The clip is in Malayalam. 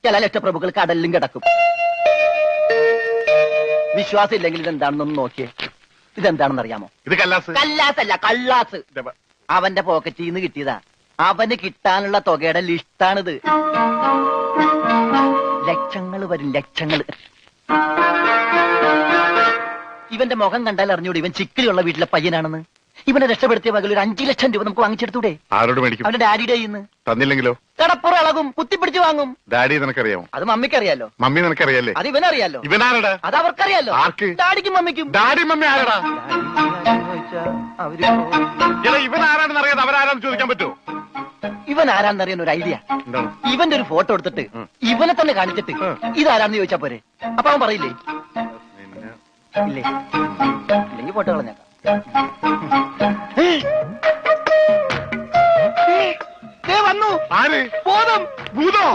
ചില ലക്ഷപ്രഭുക്കൾ കടലിലും കിടക്കും. വിശ്വാസം ഇല്ലെങ്കിൽ ഇതെന്താണെന്നൊന്ന് നോക്കിയേ. ഇതെന്താണെന്ന് അറിയാമോ? ഇത് കല്ലാസ്. കല്ലാസല്ല, കള്ളാസ്. അവന്റെ പോക്കറ്റിൽ നിന്ന് കിട്ടിയതാ. അവന് കിട്ടാനുള്ള തുകയുടെ ലിസ്റ്റാണിത്. ലക്ഷങ്ങൾ വരും, ലക്ഷങ്ങൾ. ഇവന്റെ മുഖം കണ്ടാൽ അറിഞ്ഞൂടെ ഇവൻ ചിക്കിലുള്ള വീട്ടിലെ പയ്യനാണെന്ന്. ഇവനെ രക്ഷപ്പെടുത്തിയ പകൽ ഒരു 5 ലക്ഷം രൂപ നമുക്ക് വാങ്ങിച്ചെടുത്തൂടെ? ആരോട് മേടിക്കും? അവന്റെ ഡാഡിയുടെ കയ്യിന്ന്. തന്നില്ലെങ്കിലോ? കടപ്പുറം ഇളകും, കുത്തിപ്പിടിച്ച് വാങ്ങും. ഡാഡി നിനക്കറിയാമോ? അത് മമ്മിക്കറിയാലോ. മമ്മി നിനക്കറിയാലേ? അത് ഇവനറിയാലോ. ഇവനാരടാ? അത് അവർക്കറിയാലോ. ആർക്ക്? ഡാഡിക്കും മമ്മിക്കും. ഡാഡി മമ്മി ആരടാ? ഇവൻ ആരാണെന്ന് അറിയാതെ അവരാരാന്ന് ചോദിക്കാൻ പറ്റുമോ? ഇവൻ ആരാന്നറിയാൻ ഒരു ഐഡിയ. ഇവന്റെ ഒരു ഫോട്ടോ എടുത്തിട്ട് ഇവനെ തന്നെ കാണിച്ചിട്ട് ഇതാരാന്ന് ചോദിച്ചാ പോരെ? അപ്പൊ അവൻ പറയില്ലേ? ഇല്ലേ? ഇല്ലെങ്കിൽ ഫോട്ടോ കളഞ്ഞേക്കാം. വന്നു. ആര്? ബോധം. ഭൂതം.